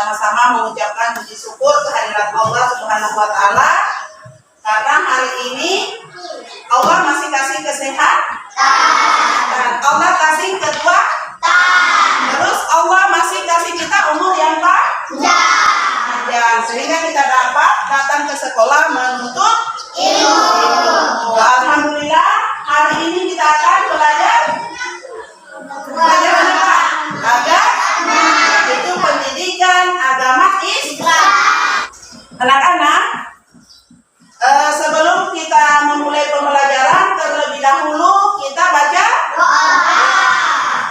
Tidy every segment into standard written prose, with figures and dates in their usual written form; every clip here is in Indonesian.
bersama-sama mengucapkan puji syukur kehadirat Allah Subhanahu wa Ta'ala, karena hari ini Allah masih kasih kesehatan, Allah kasih kekuatan, terus Allah masih kasih kita umur yang panjang, sehingga kita dapat datang ke sekolah menuntut ilmu. Alhamdulillah, hari ini kita akan belajar apa? Agama, itu pendidikan agama Islam. Anak-anak, sebelum kita memulai pembelajaran, terlebih dahulu kita baca doa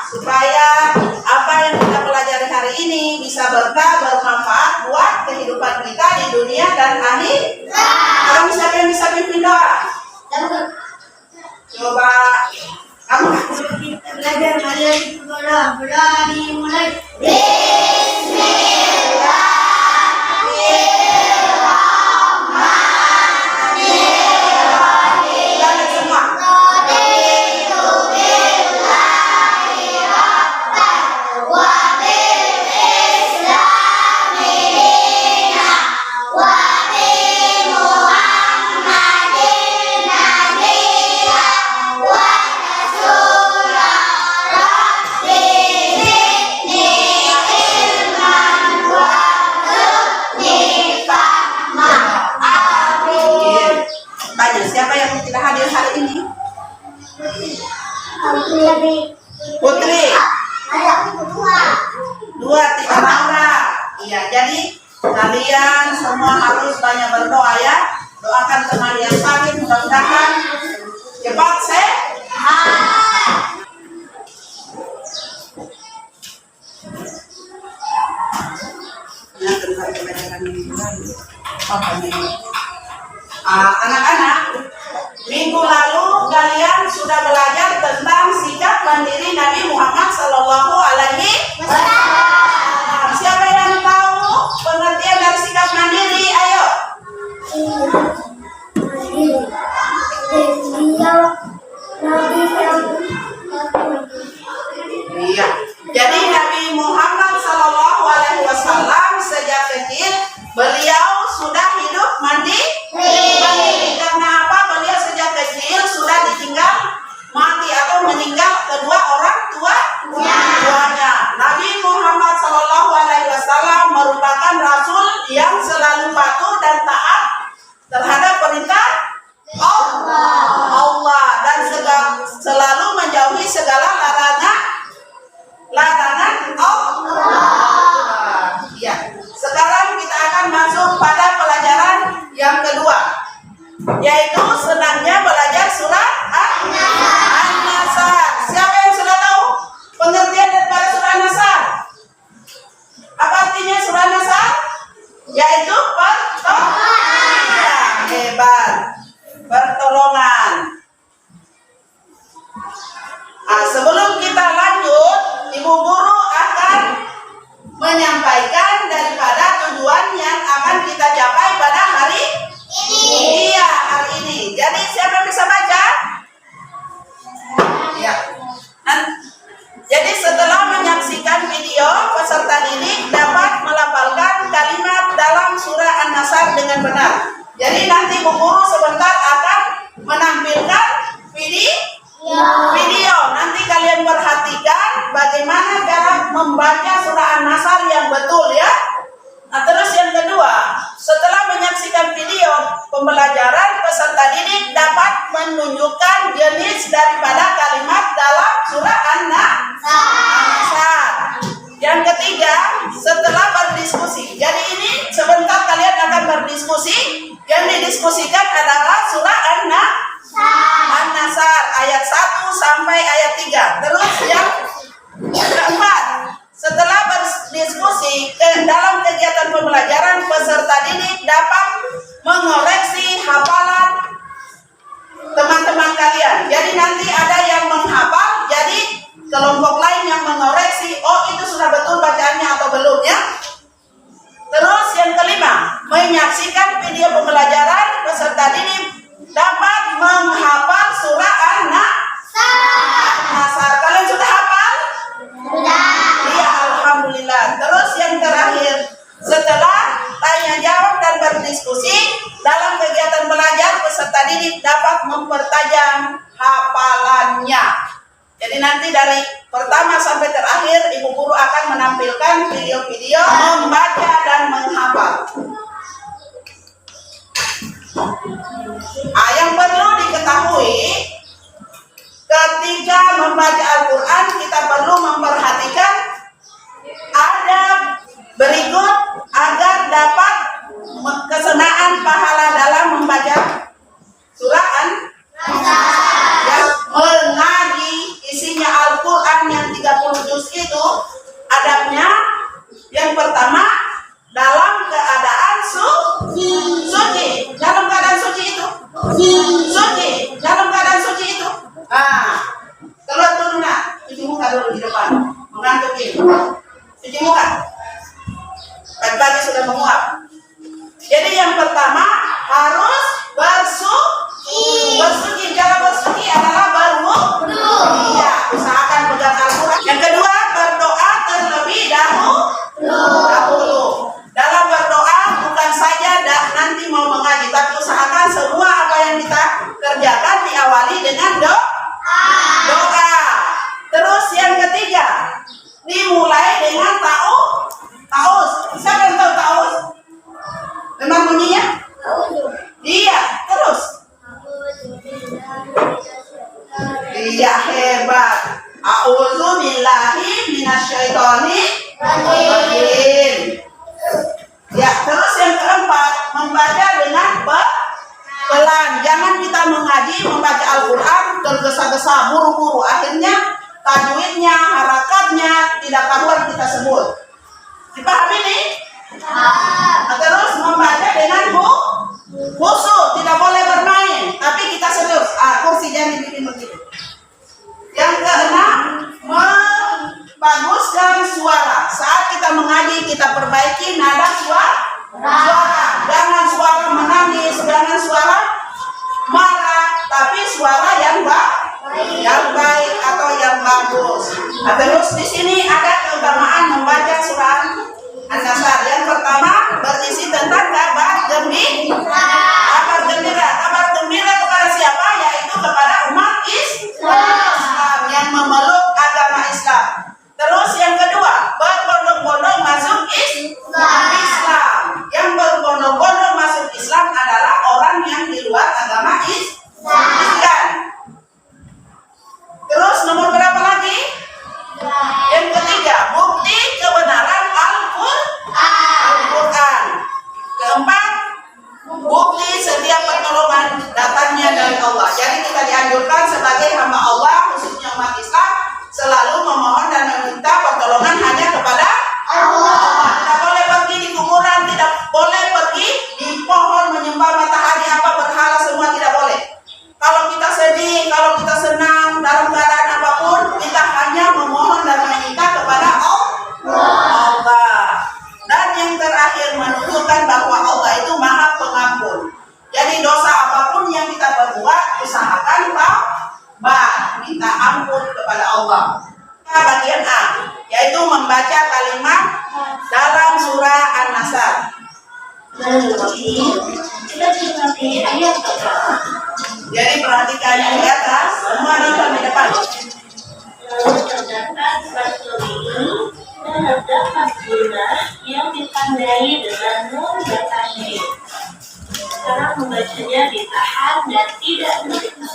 supaya apa yang kita pelajari hari ini bisa berkah, bermanfaat buat kehidupan kita di dunia dan akhir. Kamu siapa yang bisa pimpin doa? Coba kamu belajar hari berani mulai. Siapa yang tidak hadir hari ini? Putri. Dua, tiga Laura. Iya, jadi kalian semua harus banyak berdoa ya. Doakan teman yang sakit, mudah-mudahan cepat sehat. Anak-anak, minggu lalu kalian sudah belajar tentang sikap mandiri Nabi Muhammad Sallallahu Alaihi Wasallam. Siapa yang tahu pengertian dari sikap mandiri? Ayo. Iya. Jadi Nabi Muhammad Sallallahu Alaihi Wasallam sejak kecil beliau sudah hidup mandiri. Karena apa? Beliau sejak kecil sudah ditinggal mati atau meninggal kedua orang tuanya. Nabi Muhammad Sallallahu Alaihi Wasallam merupakan rasul yang selalu patuh dan taat terhadap perintah Allah dan selalu menjauhi segala larangan Allah. Ya. Sekarang kita akan masuk pada pelajaran yang kedua, yaitu senangnya belajar surat An-Nasr. Siapa yang sudah tahu pengertian daripada surat An-Nasr? Apa artinya surat An-Nasr? Yaitu pertolongan. Hebat, pertolongan. Sebelum kita lanjut, Ibu Guru akan menyampaikan daripada tujuan yang akan kita capai pada hari ini. Iya, hari ini. Jadi siapa yang bisa baca? Ya. Jadi setelah menyaksikan video, peserta didik dapat melafalkan kalimat dalam surah An-Nasr dengan benar. Jadi nanti Bu Guru sebentar akan menampilkan video. Nanti kalian perhatikan bagaimana cara membaca surah An-Nasr yang betul ya. Nah, terus yang kedua, setelah menyaksikan video pembelajaran, peserta didik dapat menunjukkan jenis daripada kalimat dalam surah An-Nasr. Yang ketiga, setelah berdiskusi. Jadi ini sebentar kalian akan berdiskusi. Yang didiskusikan adalah surah An-Nasr ayat 1 sampai ayat 3. Terus yang keempat, setelah berdiskusi dalam kegiatan pembelajaran, peserta didik dapat mengoreksi hafalan teman-teman kalian. Jadi nanti ada yang menghafal, jadi kelompok lain yang mengoreksi, oh itu sudah betul bacaannya atau belum ya. Terus yang kelima, menyaksikan video pembelajaran, peserta didik dapat didik dapat mempertajam hafalannya. Jadi nanti dari pertama sampai terakhir ibu guru akan menampilkan video-video membaca dan menghafal. Yang perlu diketahui, ketika membaca Al-Quran kita perlu memperhatikan adab berikut agar dapat kesenangan pahala dalam membaca surah yang mengaji isinya Al-Quran yang 30 juz itu. Adabnya yang pertama, dalam keadaan suci. Dalam keadaan suci itu suci. Dalam keadaan suci itu keluar dulu nak, cuci muka dulu di depan, mengantuk ini, cuci muka, pagi-pagi sudah menguap. Jadi yang pertama harus bersuci. Cara bersuci adalah berwudu. Iya, usahakan pegang Al-Quran. Yang kedua, berdoa terlebih dahulu. Dalam berdoa bukan saja nanti mau mengaji, tapi usahakan semua apa yang kita kerjakan diawali dengan doa. Terus yang ketiga, dimulai dengan taus. Siapa yang tahu taus? Memang bunyinya? Iya, terus. Iya, hebat. A'udzu billahi minasyaitonir rajim. Ya, terus yang keempat, membaca dengan pelan. Jangan kita mengaji, membaca Al-Quran tergesa-gesa, buru-buru. Akhirnya tajwidnya, harakatnya tidak karuan kita sebut. Dipahami nih? Terus membaca dengan khusyuk, tidak boleh bermain, tapi kita serius. Kursi jangan dibikin begitu. Yang keenam, membaguskan suara. Saat kita mengaji, kita perbaiki nada suara. Jangan suara menangis, jangan suara marah, tapi suara yang baik atau yang bagus. Terus di sini ada keutamaan membaca surah An-Nasr. Yang pertama, berisi tentang kabar gembira. Kabar gembira kepada siapa? Yaitu kepada umat Islam yang memeluk agama Islam. Terus yang kedua, berbondong-bondong masuk Islam. Yang berbondong-bondong masuk Islam adalah orang yang di luar agama Islam. Terus nomor berapa lagi? Yang ketiga, bukti kebenaran Al-Quran. Keempat, bukti setiap pertolongan datangnya dari Allah. Jadi kita dianjurkan sebagai hamba Allah, khususnya umat Islam, selalu memohon dan meminta pertolongan hanya kepada Allah. Tidak boleh pergi di kuburan, tidak boleh pergi di pohon menyembah matahari apa berhala, semua tidak boleh. Kalau kita sedih, kalau kita senang, dalam keadaan apapun, kita hanya memohon dan meminta kepada Allah. Dan yang terakhir, menunjukkan bahwa Allah itu Maha Pengampun. Jadi dosa apapun yang kita berbuat, usahakan minta ampun kepada Allah. Bagian A, yaitu membaca kalimat dalam surah An-Nasr. Jadi perhatikan yang di atas, semua nonton di depan. Terdapat satu ini terdapat jumlah yang ditandai dengan nun dan tasydid. Cara membacanya ditahan dan tidak ditekan.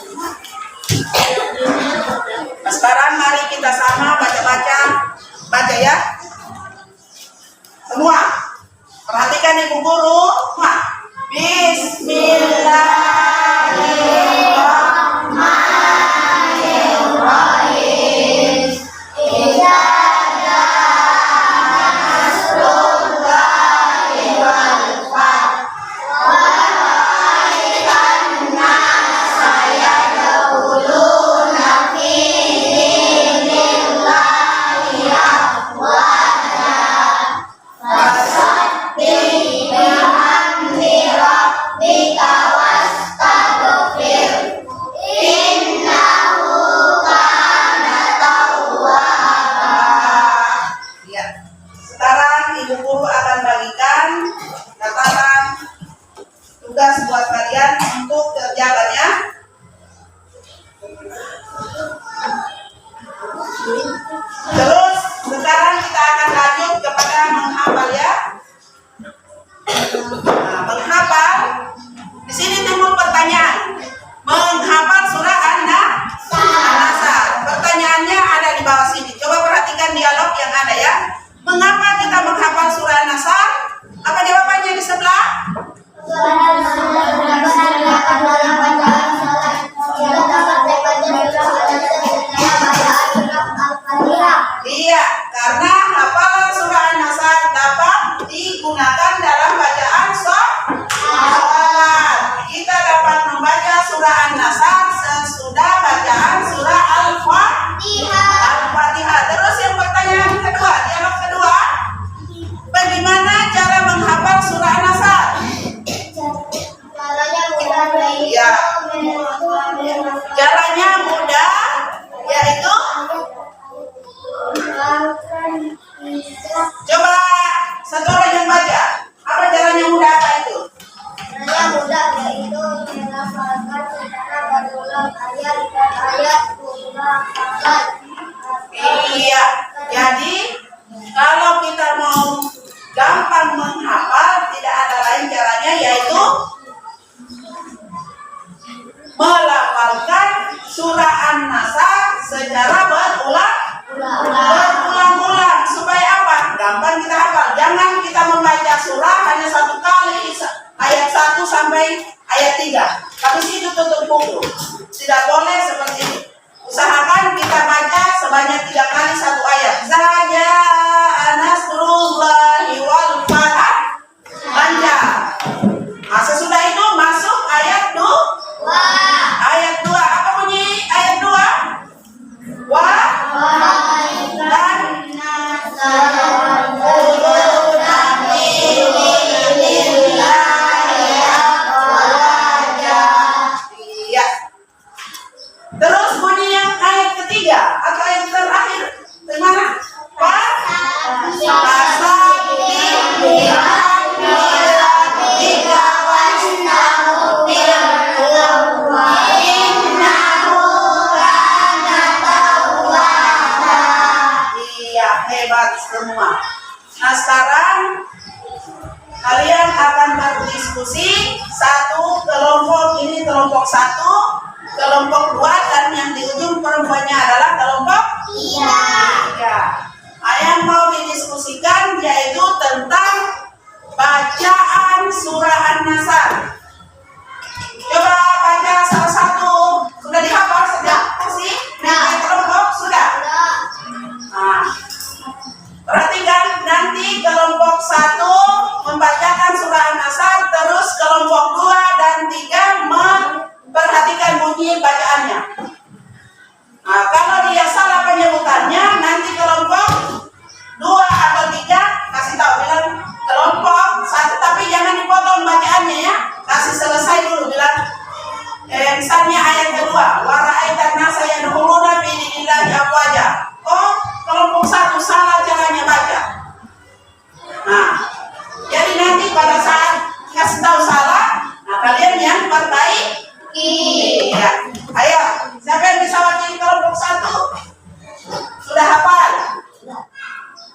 Sekarang mari kita sama baca ya. Semua perhatikan ibu guru. Bismillahirrahmanirrahim. Idza jaa nasrullahi wal fath wa ra'aitan surah An-Nasr sesudah bacaan surah Al-Fatihah. Terus yang pertanyaan kedua, dialog kedua, bagaimana cara menghafal surah An-Nasr? Caranya mudah yaitu Ya. Caranya mudah, yaitu coba satu orang yang baca. Apa caranya mudah apa itu? caranya mudah yaitu melafalkan secara berulang ayat per ayat berulang. Iya. Jadi kalau kita mau gampang menghafal, tidak ada lain caranya yaitu melafalkan surah An-Nasr secara berulang-ulang. Supaya apa? Gampang kita hafal. Jangan kita membaca surah hanya satu kali, ayat 1 sampai ayat 3. Habis itu tutup buku. Tidak boleh seperti ini. Usahakan kita baca sebanyak 3 kali satu ayat. Saja nasrullahi wal fath. Baca. Nah, sesudah itu masuk ayat 2. Ayat 2. Apa bunyi ayat 2? Dan iya. Terus bunyi yang ayat ketiga atau ayat terakhir gimana? Iya, hebat semua. Nah, sekarang kalian akan berdiskusi, satu kelompok ini kelompok 1, kelompok 2, dan yang di ujung perempuannya adalah kelompok 3. Nah, yang mau didiskusikan yaitu tentang bacaan surah An-Nasr. Coba baca salah satu. Sudah dihafal sejak sih? Nah, kelompok sudah. Nah, perhatikan nanti kelompok 1 membacakan surah An-Nasr, terus kelompok 2 dan 3 memperhatikan bunyi bacaannya. Nah, kalau dia salah penyebutannya, nanti kelompok 2 atau 3 kasih tahu, bilang kelompok 1 tapi jangan dipotong bacaannya ya. Kasih selesai dulu, bilang misalnya ayat kedua, wara'aitan nasa yadkhuluna fi dinillahi afwaja. Oh, kelompok 1 salah caranya baca. Nah, jadi nanti pada saat kasih tahu salah, nah kalian yang perbaiki. Iya. Ayo, siapa yang bisa wakili kelompok 1? Sudah hafal?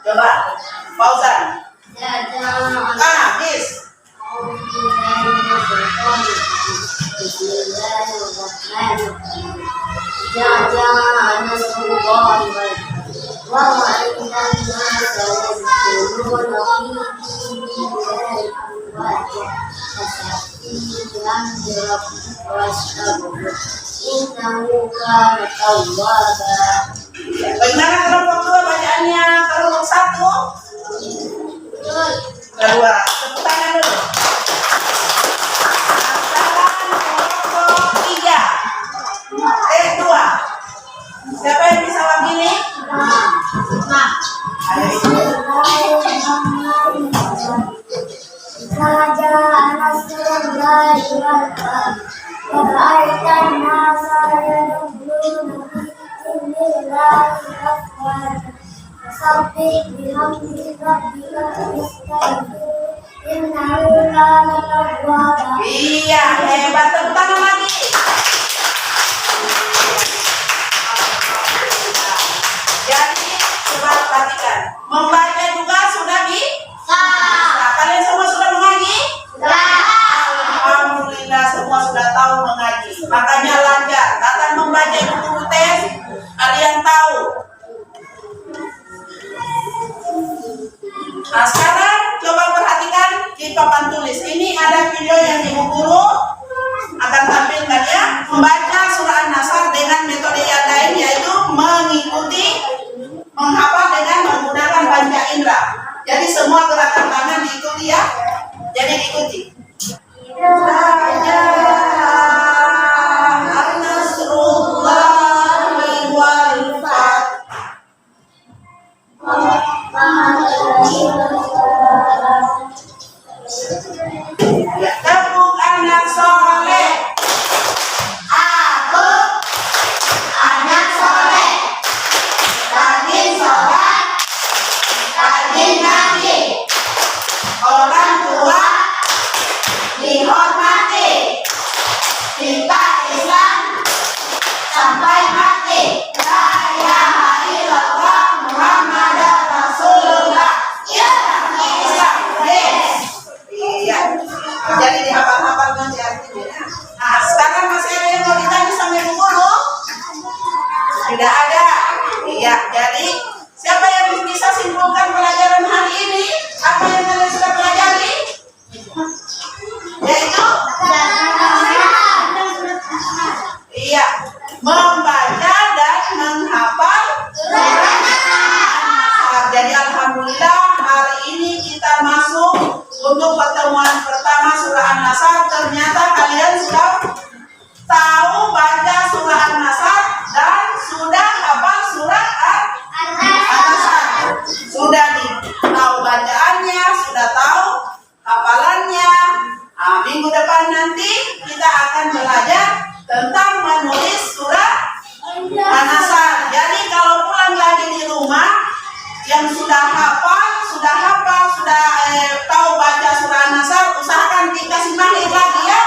Coba, Fauzan. Bis. Bagaimana kelompok 2 bacaannya? Kelompok 1? Kedua, tepuk tangan dulu. Kelompok 3. 2. Siapa yang bisa wakili? Iya, hebat, tepuk tangan lagi. Jadi coba perhatikan, membaca juga sudah bisa. Nah, kalian semua sudah mengaji? Alhamdulillah, semua sudah tahu mengaji. Makanya lancar. Datang membaca buku tes, kalian tahu. Nah, sekarang coba perhatikan di papan tulis. Ini ada video yang ibu guru akan tampilkan ya. Membaca surah An-Nasr dengan metode yang lain, yaitu mengikuti menghafal dengan menggunakan panca indera. Jadi semua gerakan tangan diikuti ya. Jadi diikuti. Saja tahu baca surah An-Nasr, usahakan dikasih mahir lagi ya.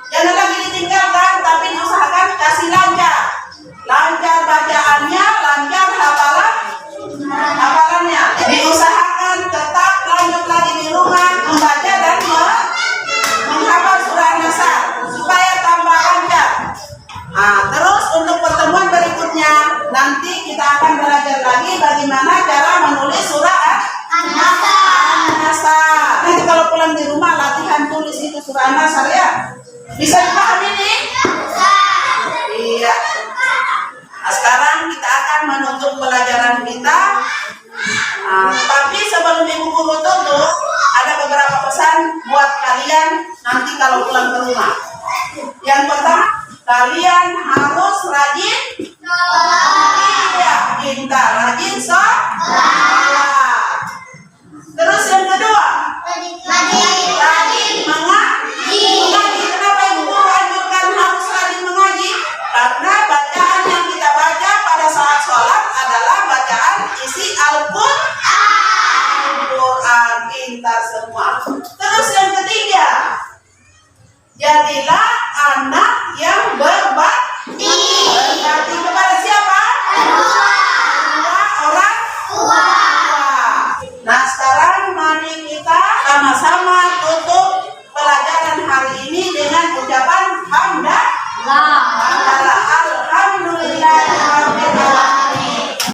Jangan lagi ditinggalkan, tapi diusahakan kasih lancar. Lancar bacaannya, lancar hafalannya. Diusahakan tetap lanjut lagi di rumah membaca dan menghafal surah An-Nasr supaya tambah lancar. Nah, terus untuk pertemuan berikutnya nanti kita akan belajar lagi bagaimana cara menulis surah An-Nasr. Nanti kalau pulang di rumah latihan tulis itu surah An-Nasr ya. Bisa dipahami nih? Iya. Nah, sekarang kita akan menutup pelajaran kita. Nah, tapi sebelum ibu guru tutup, ada beberapa pesan buat kalian nanti kalau pulang ke rumah. Yang pertama, kalian harus rajin iya, pintar, rajin sholat. Terus yang kedua, rajin mengaji. Kenapa ibu guru anjurkan harus rajin mengaji? Karena bacaan yang kita baca pada saat sholat adalah bacaan isi Al-Quran. Pintar semua. Terus yang ketiga, jadilah anak yang berbakti.